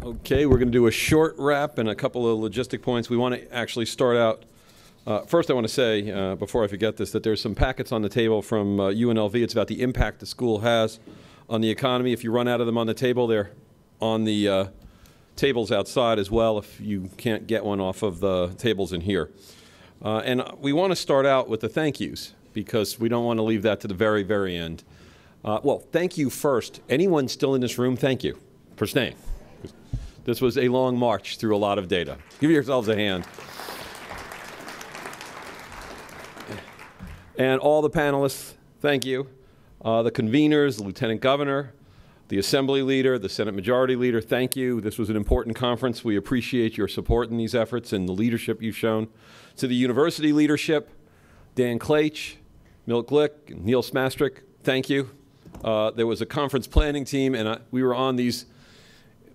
Okay, we're going to do a short wrap and a couple of logistic points. We want to actually start out. First, I want to say, before I forget this, that there's some packets on the table from UNLV. It's about the impact the school has on the economy. If you run out of them on the table, they're on the tables outside as well if you can't get one off of the tables in here. And we want to start out with the thank yous because we don't want to leave that to the very, very end. Well, thank you first. Anyone still in this room, thank you for staying. This was a long march through a lot of data. Give yourselves a hand. And all the panelists, thank you. The conveners, the Lieutenant Governor, the Assembly Leader, the Senate Majority Leader, thank you. This was an important conference. We appreciate your support in these efforts and the leadership you've shown. To the university leadership, Dan Klaich, Milt Glick, and Neil Smastrick, thank you. There was a conference planning team, and we were on these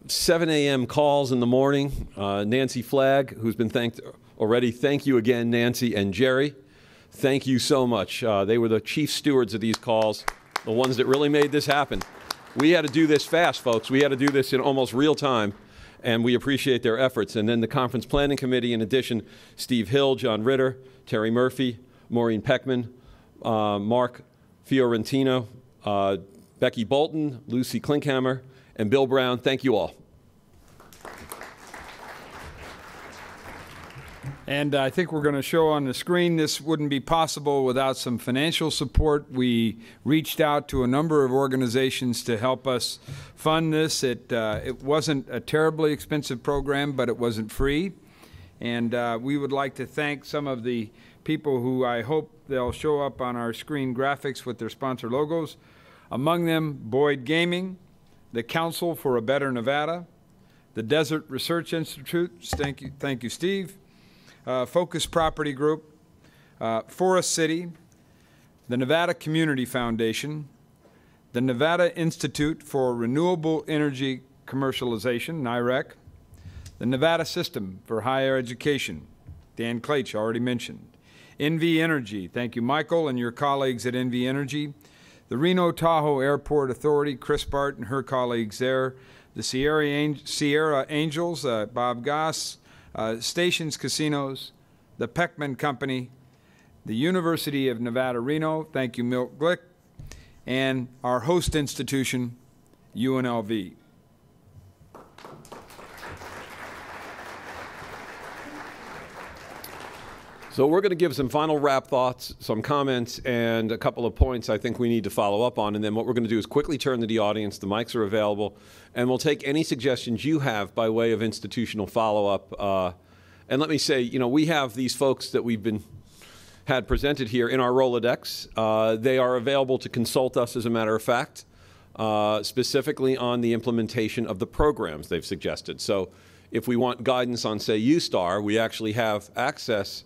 7 a.m. calls in the morning. Nancy Flagg, who's been thanked already, thank you again, Nancy and Jerry. Thank you so much. They were the chief stewards of these calls, the ones that really made this happen. We had to do this fast, folks. We had to do this in almost real time, and we appreciate their efforts. And then the Conference Planning Committee, in addition, Steve Hill, John Ritter, Terry Murphy, Maureen Peckman, Mark Fiorentino, Becky Bolton, Lucy Klinkhammer, and Bill Brown. Thank you all. And I think we're going to show on the screen this wouldn't be possible without some financial support. We reached out to a number of organizations to help us fund this. It wasn't a terribly expensive program, but it wasn't free. And we would like to thank some of the people who I hope they'll show up on our screen graphics with their sponsor logos. Among them, Boyd Gaming, the Council for a Better Nevada, the Desert Research Institute, thank you, Steve, Focus Property Group, Forest City, the Nevada Community Foundation, the Nevada Institute for Renewable Energy Commercialization, NIREC, the Nevada System for Higher Education, Dan Klaich already mentioned, NV Energy, thank you, Michael, and your colleagues at NV Energy, the Reno Tahoe Airport Authority, Chris Bart and her colleagues there, the Sierra Angels, Bob Goss, Stations Casinos, the Peckman Company, the University of Nevada, Reno, thank you, Milt Glick, and our host institution, UNLV. So we're going to give some final wrap thoughts, some comments, and a couple of points I think we need to follow up on. And then what we're going to do is quickly turn to the audience. The mics are available. And we'll take any suggestions you have by way of institutional follow-up. And let me say, you know, we have these folks that had presented here in our Rolodex. They are available to consult us, as a matter of fact, specifically on the implementation of the programs they've suggested. So if we want guidance on, say, U-Star, we actually have access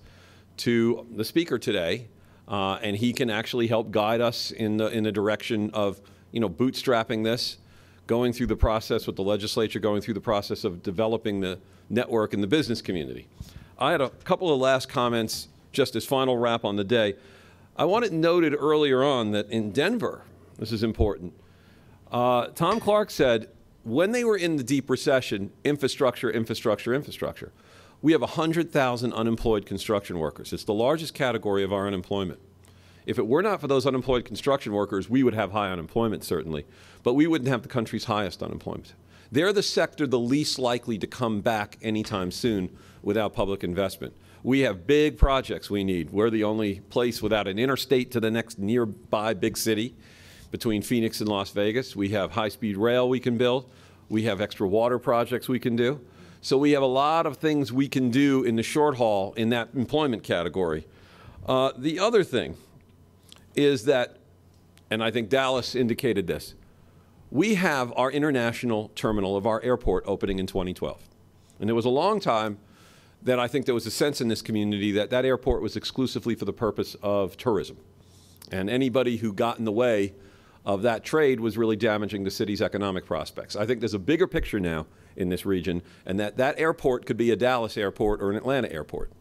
to the speaker today, and he can actually help guide us in the direction of, you know, bootstrapping this, going through the process with the legislature, going through the process of developing the network in the business community. I had a couple of last comments just as final wrap on the day. I wanted noted earlier on that in Denver, this is important, Tom Clark said when they were in the deep recession, infrastructure, infrastructure, infrastructure. We have 100,000 unemployed construction workers. It's the largest category of our unemployment. If it were not for those unemployed construction workers, we would have high unemployment, certainly, but we wouldn't have the country's highest unemployment. They're the sector the least likely to come back anytime soon without public investment. We have big projects we need. We're the only place without an interstate to the next nearby big city between Phoenix and Las Vegas. We have high-speed rail we can build. We have extra water projects we can do. So we have a lot of things we can do in the short haul in that employment category. The other thing is that, and I think Dallas indicated this, we have our international terminal of our airport opening in 2012. And there was a long time that I think there was a sense in this community that that airport was exclusively for the purpose of tourism. And anybody who got in the way of that trade was really damaging the city's economic prospects. I think there's a bigger picture now in this region, and that airport could be a Dallas airport or an Atlanta airport.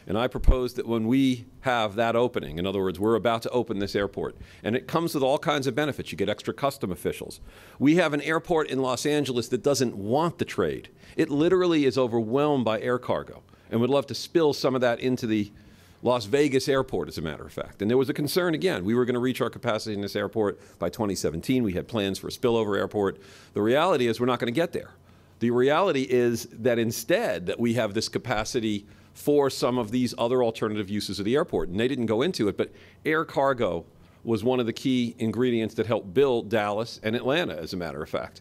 And I propose that when we have that opening, in other words, we're about to open this airport, and it comes with all kinds of benefits. You get extra custom officials. We have an airport in Los Angeles that doesn't want the trade. It literally is overwhelmed by air cargo and would love to spill some of that into the Las Vegas airport, as a matter of fact. And there was a concern, again, we were going to reach our capacity in this airport by 2017. We had plans for a spillover airport. The reality is we're not going to get there. The reality is that instead that we have this capacity for some of these other alternative uses of the airport. And they didn't go into it, but air cargo was one of the key ingredients that helped build Dallas and Atlanta, as a matter of fact.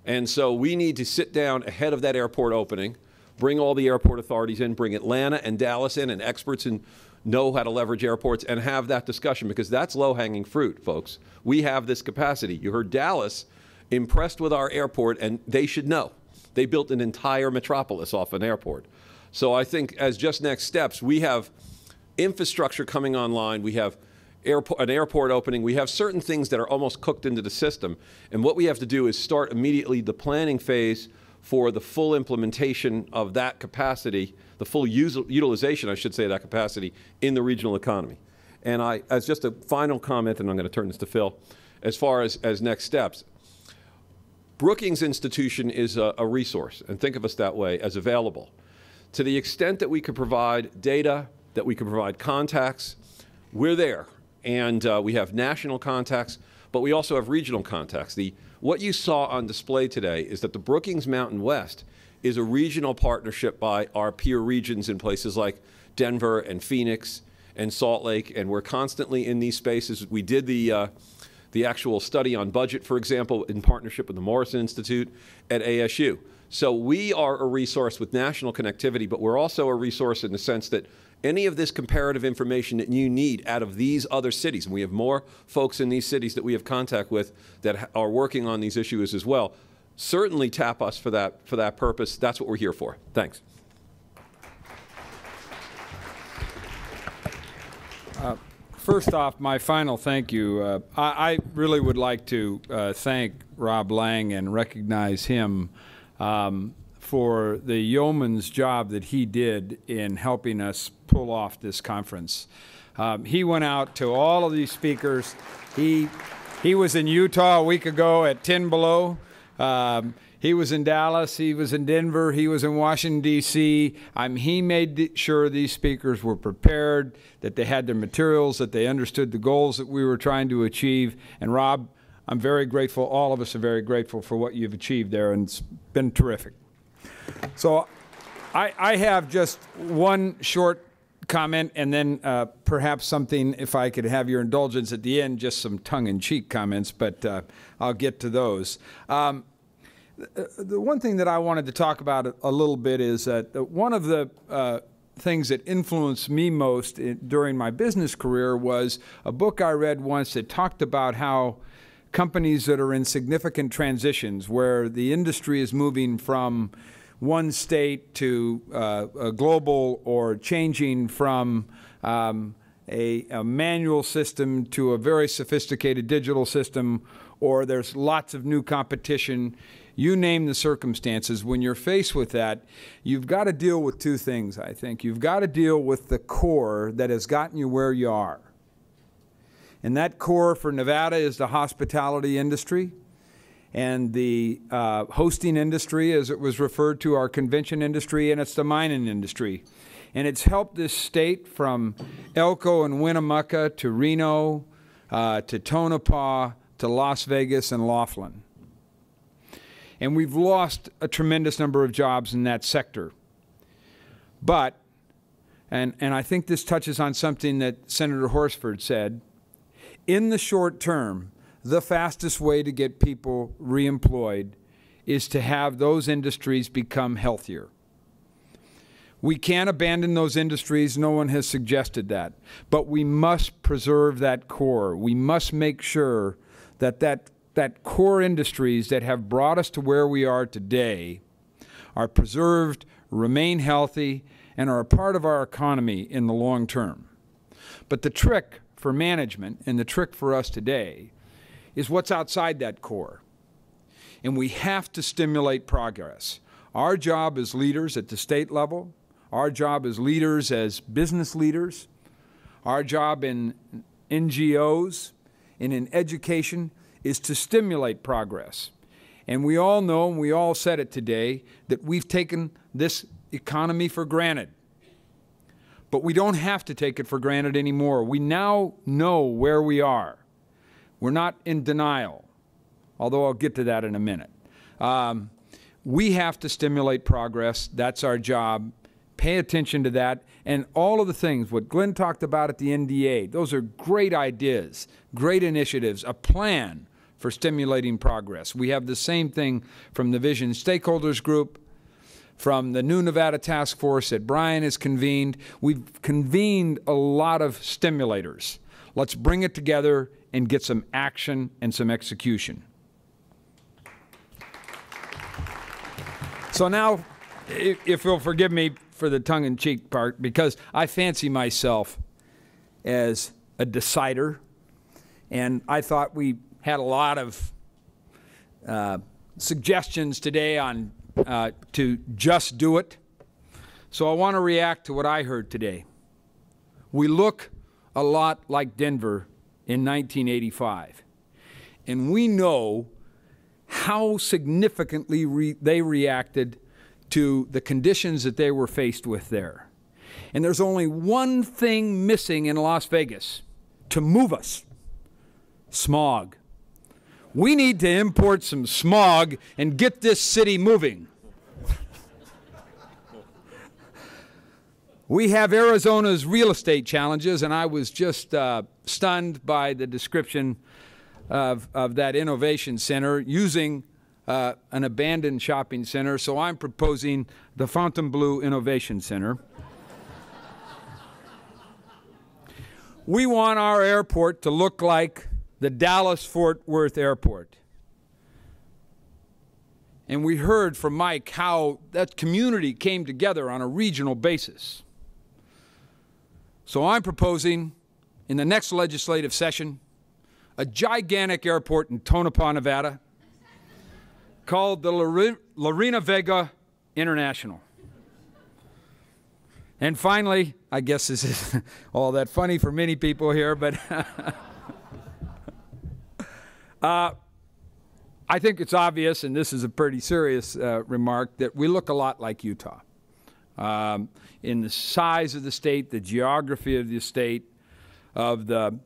And so we need to sit down ahead of that airport opening, bring all the airport authorities in, bring Atlanta and Dallas in, and experts in know how to leverage airports, and have that discussion, because that's low-hanging fruit, folks. We have this capacity. You heard Dallas impressed with our airport, and they should know. They built an entire metropolis off an airport. So I think as just next steps, we have infrastructure coming online. We have an airport opening. We have certain things that are almost cooked into the system. And what we have to do is start immediately the planning phase for the full implementation of that capacity, the full utilization, I should say, of that capacity in the regional economy. And as just a final comment, and I'm going to turn this to Phil, as far as next steps, Brookings Institution is a resource, and think of us that way, as available. To the extent that we could provide data, that we could provide contacts, we're there. And we have national contacts, but we also have regional contacts. What you saw on display today is that the Brookings Mountain West is a regional partnership by our peer regions in places like Denver and Phoenix and Salt Lake, and we're constantly in these spaces. We did the actual study on budget, for example, in partnership with the Morrison Institute at ASU. So we are a resource with national connectivity, but we're also a resource in the sense that any of this comparative information that you need out of these other cities, and we have more folks in these cities that we have contact with that are working on these issues as well, certainly tap us for that purpose. That's what we're here for. Thanks. First off, my final thank you. I really would like to thank Rob Lang and recognize him for the yeoman's job that he did in helping us pull off this conference. He went out to all of these speakers. He was in Utah a week ago at 10 below. He was in Dallas, he was in Denver, he was in Washington, D.C. He made sure these speakers were prepared, that they had their materials, that they understood the goals that we were trying to achieve. And Rob, I'm very grateful, all of us are very grateful for what you've achieved there, and it's been terrific. So I have just one short comment, and then perhaps something, if I could have your indulgence at the end, just some tongue-in-cheek comments, but I'll get to those. The one thing that I wanted to talk about a little bit is that one of the things that influenced me most during my business career was a book I read once that talked about how companies that are in significant transitions, where the industry is moving from one state to a global, or changing from a manual system to a very sophisticated digital system, or there's lots of new competition. You name the circumstances. When you're faced with that, you've got to deal with two things, I think. You've got to deal with the core that has gotten you where you are. And that core for Nevada is the hospitality industry and the hosting industry, as it was referred to, our convention industry, and it's the mining industry. And it's helped this state from Elko and Winnemucca to Reno to Tonopah to Las Vegas and Laughlin. And we've lost a tremendous number of jobs in that sector. But, and I think this touches on something that Senator Horsford said, in the short term, the fastest way to get people reemployed is to have those industries become healthier. We can't abandon those industries. No one has suggested that. But we must preserve that core. We must make sure that that core industries that have brought us to where we are today are preserved, remain healthy, and are a part of our economy in the long term. But the trick for management, and the trick for us today, is what's outside that core. And we have to stimulate progress. Our job as leaders at the state level, Our job as leaders, as business leaders, our job in NGOs and in education is to stimulate progress. And we all know, and we all said it today, that we've taken this economy for granted. But we don't have to take it for granted anymore. We now know where we are. We're not in denial, although I'll get to that in a minute. We have to stimulate progress. That's our job. Pay attention to that. And all of the things, what Glenn talked about at the NDA, those are great ideas, great initiatives, a plan for stimulating progress. We have the same thing from the Vision Stakeholders Group, from the New Nevada Task Force that Brian has convened. We've convened a lot of stimulators. Let's bring it together and get some action and some execution. So now, if you'll forgive me for the tongue-in-cheek part, because I fancy myself as a decider, and I thought we had a lot of suggestions today on to just do it. So I want to react to what I heard today. We look a lot like Denver in 1985, and we know how significantly they reacted to the conditions that they were faced with there. And there's only one thing missing in Las Vegas to move us: smog. We need to import some smog and get this city moving. We have Arizona's real estate challenges, and I was just stunned by the description of that innovation center using an abandoned shopping center. So I'm proposing the Fontainebleau Innovation Center. We want our airport to look like the Dallas-Fort Worth Airport. And we heard from Mike how that community came together on a regional basis. So I'm proposing in the next legislative session a gigantic airport in Tonopah, Nevada, called the Lorena Vega International. And finally, I guess this is all that funny for many people here, but I think it's obvious, and this is a pretty serious remark, that we look a lot like Utah. In the size of the state, the geography of the state, of the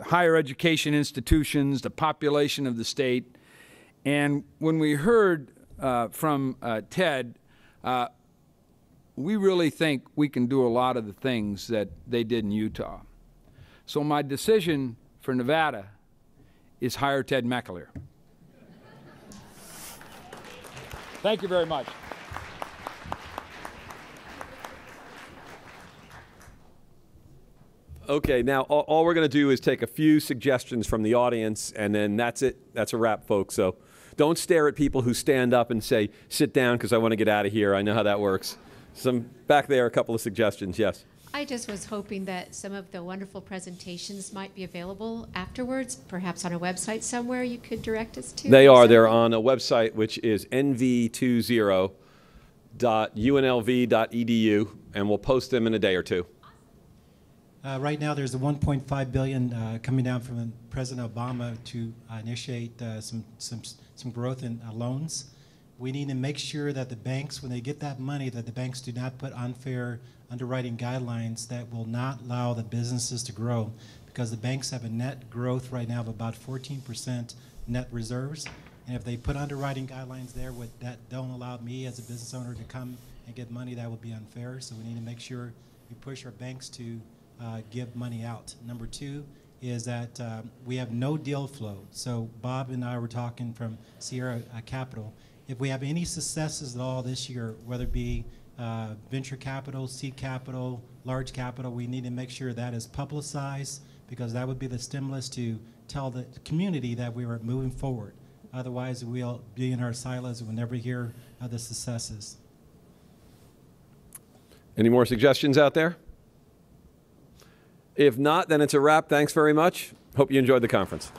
higher education institutions, the population of the state. And when we heard from Ted, we really think we can do a lot of the things that they did in Utah. So my decision for Nevada is hire Ted McAleer. Thank you very much. Okay, now all we're going to do is take a few suggestions from the audience, and then that's it. That's a wrap, folks. So don't stare at people who stand up and say, sit down because I want to get out of here. I know how that works. Some back there, a couple of suggestions. Yes. I just was hoping that some of the wonderful presentations might be available afterwards, perhaps on a website somewhere you could direct us to. They are. They're on a website, which is nv20.unlv.edu, and we'll post them in a day or two. Right now, there's a $1.5 billion coming down from President Obama to initiate some growth in loans. We need to make sure that the banks, when they get that money, that the banks do not put unfair underwriting guidelines that will not allow the businesses to grow, because the banks have a net growth right now of about 14% net reserves. And if they put underwriting guidelines there that don't allow me as a business owner to come and get money, that would be unfair. So we need to make sure we push our banks to give money out. Number two is that we have no deal flow. So Bob and I were talking from Sierra Capital. If we have any successes at all this year, whether it be venture capital, seed capital, large capital, we need to make sure that is publicized, because that would be the stimulus to tell the community that we were moving forward. Otherwise, we'll be in our silos and we'll never hear the successes. Any more suggestions out there? If not, then it's a wrap. Thanks very much. Hope you enjoyed the conference.